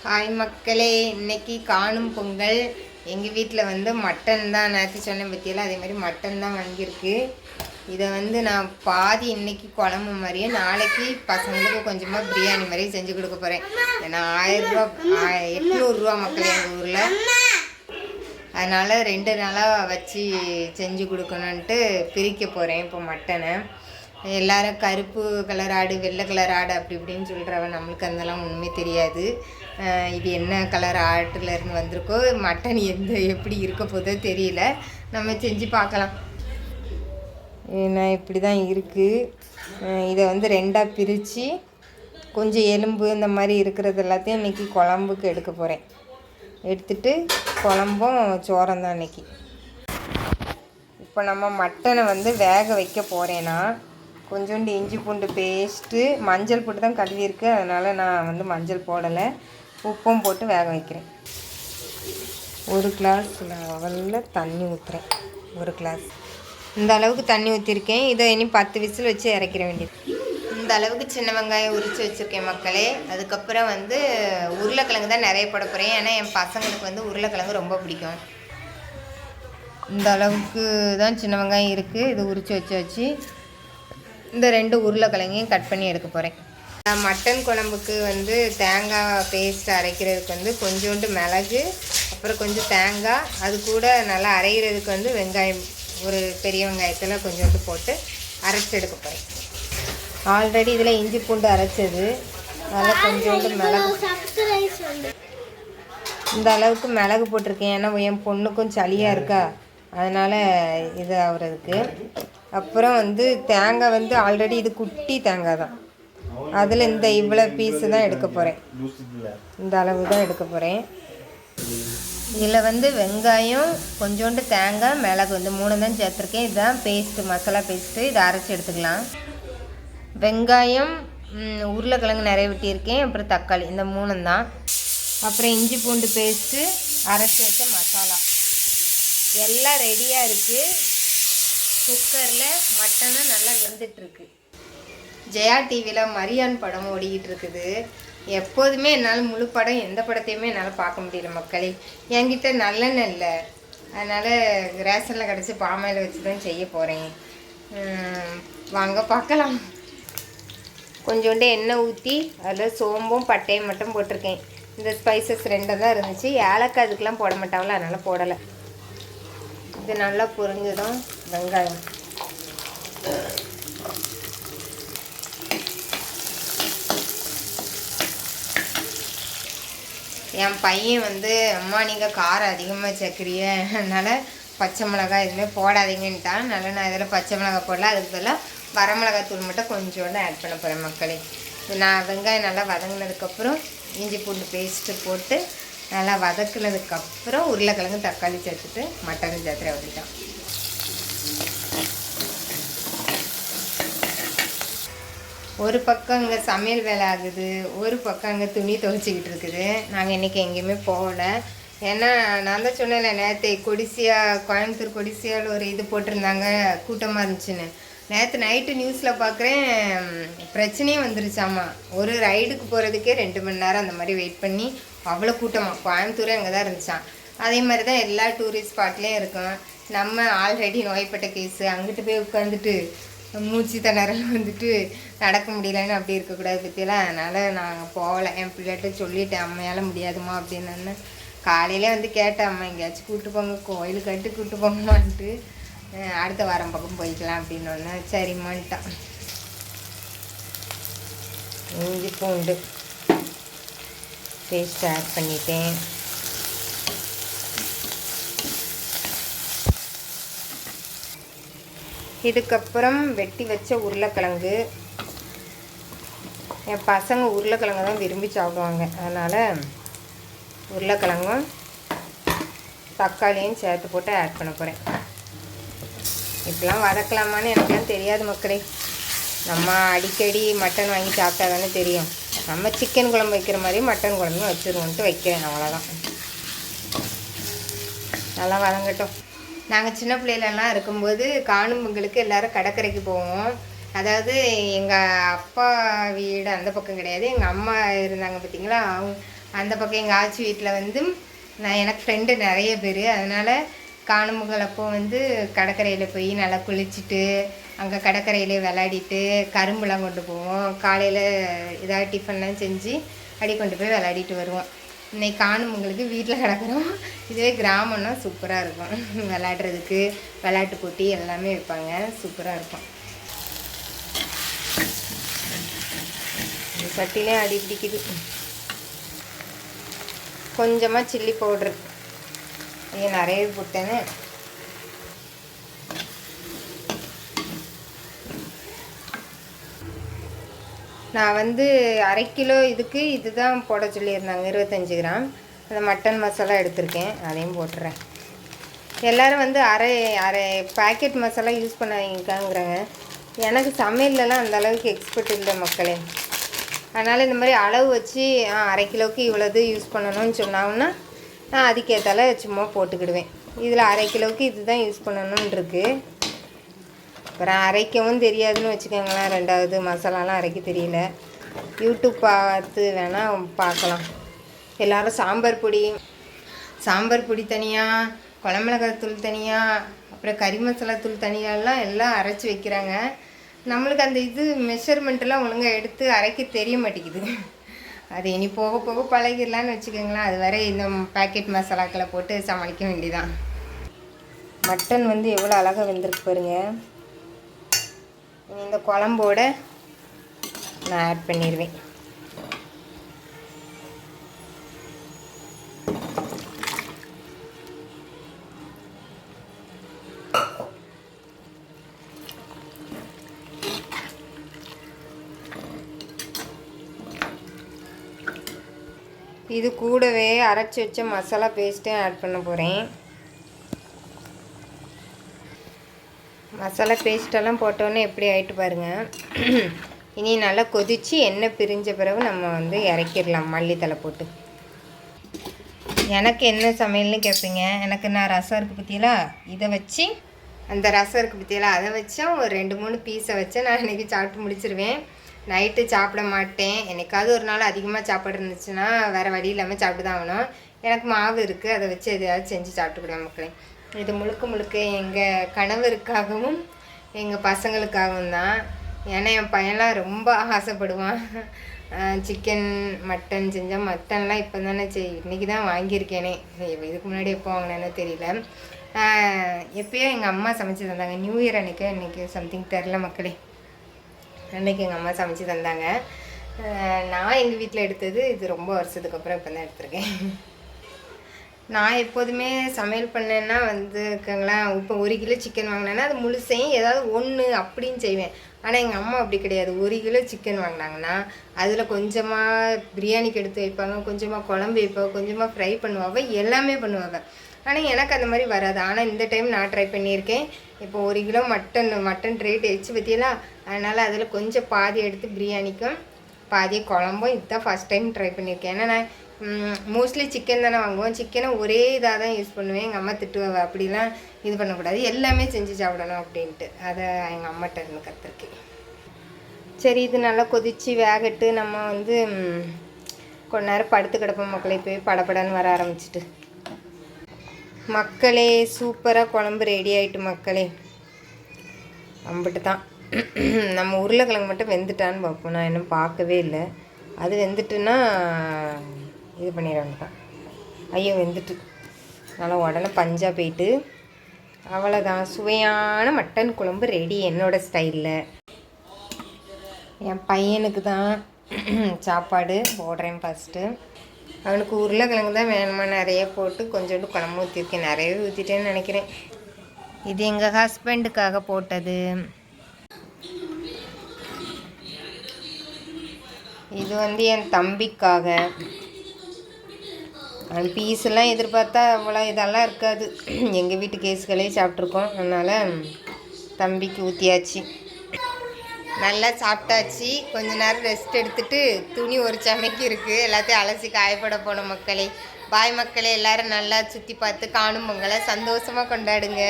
Hi மக்களே, இன்னைக்கு காணும் பொங்கல். எங்கள் வீட்டில் வந்து மட்டன் தான். நேற்று சொன்ன பற்றியெல்லாம் அதே மாதிரி மட்டன் தான் வாங்கியிருக்கு. இதை வந்து நான் பாதி இன்னைக்கு குழம்பு மாதிரியே, நாளைக்கு பசங்களுக்கு கொஞ்சமாக பிரியாணி மாதிரியே செஞ்சு கொடுக்க போகிறேன். ஏன்னா 800 மக்கள் எங்கள் ஊரில். அதனால் 2 நாளாக வச்சு செஞ்சு கொடுக்கணுன்ட்டு பிரிக்க போகிறேன் இப்போ மட்டனை. எல்லாரும் கருப்பு கலர் ஆடு, வெள்ளை கலர் ஆடு அப்படி இப்படின்னு சொல்கிறவன். நம்மளுக்கு அதெல்லாம் ஒன்றுமே தெரியாது. இது என்ன கலர் ஆட்டுலேருந்து வந்திருக்கோ, மட்டன் எப்படி இருக்க போதோ தெரியல. நம்ம செஞ்சு பார்க்கலாம். ஏன்னா இப்படி தான் இருக்குது. இதை வந்து 2ஆக பிரித்து கொஞ்சம் எலும்பு இந்த மாதிரி இருக்கிறது எல்லாத்தையும் இன்றைக்கி குழம்புக்கு எடுக்க போகிறேன். எடுத்துட்டு குழம்பும் சோறம் தான் இன்றைக்கி. இப்போ நம்ம மட்டனை வந்து வேக வைக்க போகிறேன்னா, கொஞ்சோண்டு இஞ்சி பூண்டு பேஸ்ட்டு, மஞ்சள் போட்டு தான் கழுவிருக்கு. அதனால் நான் வந்து மஞ்சள் போடலை, உப்பும் போட்டு வேக வைக்கிறேன். 1 கிளாஸ் லெவலில் தண்ணி ஊற்றுறேன். 1 கிளாஸ் இந்த அளவுக்கு தண்ணி ஊற்றிருக்கேன். இதை இனி 10 விசில் வச்சு இறக்கிற வேண்டியது. இந்த அளவுக்கு சின்ன வெங்காயம் உரித்து வச்சுருக்கேன் மக்களே. அதுக்கப்புறம் வந்து உருளைக்கிழங்கு தான் நிறைய போட போகிறேன். ஏன்னா என் பசங்களுக்கு வந்து உருளைக்கிழங்கு ரொம்ப பிடிக்கும். இந்த அளவுக்கு தான் சின்ன வெங்காயம் இருக்குது. இது உரித்து வச்சு இந்த 2 உருளைக்கிழங்கையும் கட் பண்ணி எடுக்க போகிறேன். மட்டன் குழம்புக்கு வந்து தேங்காய் பேஸ்ட் அரைக்கிறதுக்கு வந்து கொஞ்சோண்டு மிளகு, அப்புறம் கொஞ்சம் தேங்காய், அது கூட நல்லா அரைகிறதுக்கு வந்து வெங்காயம், ஒரு பெரிய வெங்காயத்தில் கொஞ்சோண்டு போட்டு அரைச்சி எடுக்க போகிறேன். ஆல்ரெடி இதில் இஞ்சி பூண்டு அரைச்சது, நல்லா கொஞ்சோண்டு மிளகு, இந்த அளவுக்கு மிளகு போட்டிருக்கேன். ஏன்னா என் பொண்ணுக்கும் சளியாக இருக்கா, அதனால் இது ஆகுறதுக்கு. அப்புறம் வந்து தேங்காய் வந்து ஆல்ரெடி இது குட்டி தேங்காய் தான். அதில் இந்த இவ்வளோ பீஸு தான் எடுக்க போகிறேன். இந்த அளவு தான் எடுக்க போகிறேன். இதில் வந்து வெங்காயம், கொஞ்சோண்டு தேங்காய், மிளகு வந்து 3 தான் சேர்த்துருக்கேன். இதுதான் பேஸ்ட்டு, மசாலா பேஸ்ட்டு. இதை அரைச்சி எடுத்துக்கலாம். வெங்காயம், உருளைக்கிழங்கு நிறைய வெட்டியிருக்கேன், அப்புறம் தக்காளி, இந்த 3 தான். அப்புறம் இஞ்சி பூண்டு பேஸ்ட்டு, அரைச்சி வச்ச மசாலா எல்லாம் ரெடியாக இருக்குது. குக்கரில் மட்டனும் நல்லா வெந்துட்டுருக்கு. ஜெயா டிவியில் மரியான் படம் ஓடிக்கிட்டு இருக்குது. எப்போதுமே என்னால் முழு படம் எந்த படத்தையுமே என்னால் பார்க்க முடியல மக்களே. என்கிட்ட நல்லெண்ணெய் இல்லை, அதனால் ரேஷனில் கிடச்சி பாமாயில் வச்சு தான் செய்ய போகிறேன். வாங்க பார்க்கலாம். கொஞ்சோண்டு எண்ணெய் ஊற்றி அதில் சோம்பும் பட்டையும் மட்டும் போட்டிருக்கேன். இந்த ஸ்பைசஸ் 2 தான் இருந்துச்சு. ஏலக்காய் அதுக்கெலாம் போட மாட்டாங்களோ, அதனால் போடலை. இது நல்லா பொரிஞ்சதும் வெங்காயம், என் பையன் வந்து அம்மா நீங்கள் காரம் அதிகமாக சேர்க்குறிய, அதனால் பச்சை மிளகாய் எதுவுமே போடாதீங்கன்ட்டான். அதனால் நான் இதில் பச்சை மிளகாய் போடல, அதுக்கு பதிலாக வரமிளகாய் தூள் மட்டும் கொஞ்சோண்டு ஆட் பண்ண போகிறேன் மக்களே. நான் வெங்காயம் நல்லா வதங்கினதுக்கப்புறம் இஞ்சி பூண்டு பேஸ்ட்டு போட்டு நல்லா வதக்குனதுக்கப்புறம் உருளைக்கிழங்கு தக்காளி சேர்த்துட்டு மட்டன் சேர்த்துற அப்படிதான். ஒரு பக்கம் இங்கே சமையல் வேலை ஆகுது, ஒரு பக்கம் அங்கே துணி துவைச்சிக்கிட்டு இருக்குது. நாங்கள் இன்றைக்கி எங்கேயுமே போகலை. ஏன்னா நான் தான் சொன்னேன்ல, நேற்று கொடிசியா, கோயம்புத்தூர் கொடிசியாவில் ஒரு இது போட்டிருந்தாங்க, கூட்டமாக இருந்துச்சுன்னு. நேற்று நைட்டு நியூஸில் பார்க்குறேன், பிரச்சனையும் வந்துருச்சாமா. ஒரு ரைடுக்கு போகிறதுக்கே 2 மணி நேரம் அந்த மாதிரி வெயிட் பண்ணி, அவ்வளோ கூட்டமாக. கோயம்புத்தூரே அங்கே தான் இருந்துச்சான். அதே மாதிரி தான் எல்லா டூரிஸ்ட் ஸ்பாட்லேயும் இருக்கும். நம்ம ஆல்ரெடி நோய்பட்ட கேஸு, அங்கிட்டு போய் உட்காந்துட்டு மூச்சு திணறல் வந்துட்டு நடக்க முடியலன்னு அப்படி இருக்கக்கூடாது பற்றியெல்லாம். அதனால் நாங்கள் போகலை. என் பிள்ளைகிட்ட சொல்லிட்டேன், அம்மையால் முடியாதுமா அப்படின்னு. காலையிலே வந்து கேட்டேன், அம்மா எங்கேயாச்சும் கூப்பிட்டு போங்க, கோயிலுக்கு கட்டு கூப்பிட்டு போங்கம்மான்ட்டு. அடுத்த வாரம் பக்கம் போய்க்கலாம் அப்படின்னு. சரிம்மான்ட்டான். இஞ்சி பூண்டு பேஸ்ட் ஆட் பண்ணிட்டேன். இதுக்கப்புறம் வெட்டி வச்ச உருளைக்கிழங்கு. என் பசங்க உருளைக்கிழங்கு தான் விரும்பி சாப்பிடுவாங்க, அதனால் உருளைக்கிழங்கும் தக்காளியும் சேர்த்து போட்டு ஆட் பண்ண போகிறேன். இப்படிலாம் வதக்கலாமான்னு எனக்குலாம் தெரியாது மக்களே. நம்ம அடிக்கடி மட்டன் வாங்கி சாப்பிட்டா தானே தெரியும். நம்ம சிக்கன் குழம்பு வைக்கிற மாதிரி மட்டன் குழம்பும் வச்சுருவோன்ட்டு வைக்கிறேன், அவ்வளோதான். நல்லா வதங்கட்டும். நாங்கள் சின்ன பிள்ளைகளெல்லாம் இருக்கும்போது காணும் பொங்கலுக்கு எல்லோரும் கடற்கரைக்கு போவோம். அதாவது எங்கள் அப்பா வீடு அந்த பக்கம் கிடையாது, எங்கள் அம்மா இருந்தாங்க பார்த்தீங்களா, அந்த பக்கம் எங்கள் ஆச்சி வீட்டில் வந்து எனக்கு ஃப்ரெண்டு நிறைய பேர், அதனால் காணும் பொங்கல் அப்போ வந்து கடற்கரையில் போய் நல்லா குளிச்சுட்டு அங்கே கடற்கரையிலே விளையாடிட்டு கரும்புலாம் கொண்டு போவோம். காலையில் ஏதாவது டிஃபன்லாம் செஞ்சு அடி கொண்டு போய் விளையாடிட்டு வருவோம். இன்றைக்கி காணும் பொங்கலுக்கு வீட்டில் கிடக்குறோம். இதுவே கிராமம்னா சூப்பராக இருக்கும், விளையாடுறதுக்கு விளையாட்டு போட்டி எல்லாமே வைப்பாங்க, சூப்பராக இருக்கும். சட்டிலே அடி பிடிக்குது. கொஞ்சமாக சில்லி பவுட்ரு, ஏன் நிறைய போட்டேன்னு. நான் வந்து 1/2 கிலோ இதுக்கு இதுதான் போட சொல்லியிருந்தாங்க, 25 கிராம். அந்த மட்டன் மசாலா எடுத்திருக்கேன், அதையும் போட்டுறேன். எல்லோரும் வந்து அரை பேக்கெட் மசாலா யூஸ் பண்ணாங்கிறாங்க. எனக்கு சமையல்லலாம் அந்த அளவுக்கு எக்ஸ்பர்ட் இல்லை மக்களே. அதனால் இந்த மாதிரி அளவு வச்சு 1/2 கிலோவுக்கு இவ்வளோது யூஸ் பண்ணணும்னு சொன்னாங்கன்னா நான் அதுக்கேற்றால சும்மா போட்டுக்கிடுவேன். இதில் 1/2 கிலோவுக்கு இது தான் யூஸ் பண்ணணுன்னு இருக்குது. அப்புறம் அரைக்கவும் தெரியாதுன்னு வச்சுக்கோங்களேன். 2வது மசாலாலாம் அரைக்க தெரியல. யூடியூப் பார்த்து வேணால் பார்க்கலாம். எல்லோரும் சாம்பார் பொடி தனியாக, குழம்புமிளகாத்தூள் தனியாக, அப்புறம் கறி மசாலா தூள் தனியாலாம் எல்லாம் அரைச்சி வைக்கிறாங்க. நம்மளுக்கு அந்த இது மெஷர்மெண்ட்டெல்லாம் ஒழுங்காக எடுத்து அரைக்க தெரிய மாட்டேங்குது. அது இனி போக போக பழகிடலான்னு வச்சுக்கோங்களேன். அது வரை இந்த பேக்கெட் மசாலாக்களை போட்டு சமாளிக்க வேண்டியதான். மட்டன் வந்து எவ்வளோ அழகாக வெந்திருக்கு பாருங்கள். இந்த குழம்போட நான் ஆட் பண்ணிடுவேன். இது கூடவே அரைச்சி வச்ச மசாலா பேஸ்ட்டும் ஆட் பண்ண போகிறேன். மசாலா பேஸ்ட்டெல்லாம் போட்டோன்னே எப்படி ஆகிட்டு பாருங்கள். இனி நல்லா கொதித்து எண்ணெய் பிரிஞ்ச பிறகு நம்ம வந்து இறக்கிடலாம் மல்லித்தலை போட்டு. எனக்கு என்ன சமையல்னு கேட்பீங்க. எனக்கு நான் ரசம் இருக்குது பற்றியலா, இதை வச்சு அந்த ரசம் இருக்குது பற்றியலா அதை வச்சா ஒரு 2-3 பீஸை வச்சு நான் இன்றைக்கி சாப்பிட்டு முடிச்சிருவேன். நைட்டு சாப்பிட மாட்டேன். என்னைக்காவது ஒரு நாள் அதிகமாக சாப்பாடு இருந்துச்சுன்னா வேறு வழி இல்லாமல் சாப்பிட்டு தான் ஆகணும். எனக்கு மாவு இருக்குது, அதை வச்சு எதையாவது செஞ்சு சாப்பிட்டுக்கிடுவேன் மக்களே. இது முழுக்க எங்கள் கணவருக்காகவும் எங்கள் பசங்களுக்காகவும் தான். ஏன்னா என் பையன்லாம் ரொம்ப ஆசைப்படுவான். சிக்கன் மட்டன் செஞ்சால், மட்டன்லாம் இப்போ தானே இன்றைக்கி தான் வாங்கியிருக்கேனே, இதுக்கு முன்னாடி எப்போ வாங்கினேன்னு தெரியல. எப்போயோ எங்கள் அம்மா சமைச்சு தந்தாங்க, நியூ இயர் இன்றைக்கி சம்திங் தெரில மக்களே. அன்றைக்கி எங்கள் அம்மா சமைச்சு தந்தாங்க. நான் எங்கள் வீட்டில் எடுத்தது இது ரொம்ப வருஷத்துக்கு அப்புறம் இப்போ தான் எடுத்திருக்கேன். நான் எப்போதுமே சமையல் பண்ணேன்னா வந்துக்கங்களேன், இப்போ 1 கிலோ சிக்கன் வாங்கினேன்னா அது முழுசையும் ஏதாவது ஒன்று அப்படின்னு செய்வேன். ஆனால் எங்கள் அம்மா அப்படி கிடையாது. 1 கிலோ சிக்கன் வாங்கினாங்கன்னா அதில் கொஞ்சமாக பிரியாணிக்கு எடுத்து வைப்பாங்க, கொஞ்சமாக குழம்பு வைப்பாங்க, கொஞ்சமாக ஃப்ரை பண்ணுவாங்க, எல்லாமே பண்ணுவாங்க. ஆனால் எனக்கு அந்த மாதிரி வராது. ஆனால் இந்த டைம் நான் ட்ரை பண்ணியிருக்கேன். இப்போ 1 கிலோ மட்டன் ரேட் வச்சு பற்றியலாம். அதனால் அதில் கொஞ்சம் பாதி எடுத்து பிரியாணிக்கும் பாதி குழம்பும் இதுதான் ஃபஸ்ட் டைம் ட்ரை பண்ணியிருக்கேன். ஏன்னா நான் மோஸ்ட்லி சிக்கன் தானே வாங்குவோம். சிக்கனை ஒரே இதாக தான் யூஸ் பண்ணுவேன். எங்கள் அம்மா திட்டுவாங்க, அப்படிலாம் இது பண்ணக்கூடாது, எல்லாமே செஞ்சு சாப்பிடணும் அப்படின்ட்டு. அதை எங்கள் அம்மாட்ட இருந்து கற்றுருக்கேன். சரி, இது நல்லா கொதித்து வேகட்டு. நம்ம கொஞ்ச நேரம் படுத்து கிடப்போம் மக்களே. போய் படப்படன்னு வர ஆரம்பிச்சிட்டு. மக்களே, சூப்பராக குழம்பு ரெடி ஆகிட்டு மக்களே. அம்பிட்டு தான். நம்ம உருளைக்கிழங்கு மட்டும் வெந்துட்டான்னு பார்ப்போம். நான் இன்னும் பார்க்கவே இல்லை. அது வெந்துட்டுன்னா இது பண்ணிட வேண்டியதான். ஐயோ, வெந்துட்டு நல்லா உடனே பஞ்சா போயிட்டு. அவ்வளோதான், சுவையான மட்டன் குழம்பு ரெடி என்னோடய ஸ்டைலில். என் பையனுக்கு தான் சாப்பாடு போடுறேன் ஃபஸ்ட்டு. அவனுக்கு உருளைக்கிழங்கு தான் வேணுமா நிறைய போட்டு கொஞ்சோண்டு குழம்பு ஊற்றிருக்கேன். நிறையவே ஊற்றிட்டேன்னு நினைக்கிறேன். இது எங்கள் ஹஸ்பண்டுக்காக போட்டது. இது என் தம்பிக்காக. அவன் பீஸெல்லாம் எதிர்பார்த்தா அவ்வளோ இதெல்லாம் இருக்காது. எங்கள் வீட்டு கேஸுகளே சாப்பிட்ருக்கோம். அதனால் தம்பிக்கு ஊற்றியாச்சு. நல்லா சாப்பிட்டாச்சு. கொஞ்ச நேரம் ரெஸ்ட் எடுத்துகிட்டு துணி ஒரு சமைக்கு இருக்குது, எல்லாத்தையும் அலசி காயப்பட போன மக்களே. பாய் மக்களே, எல்லோரும் நல்லா சுற்றி பார்த்து காணும் பொங்கலை சந்தோஷமாக கொண்டாடுங்க.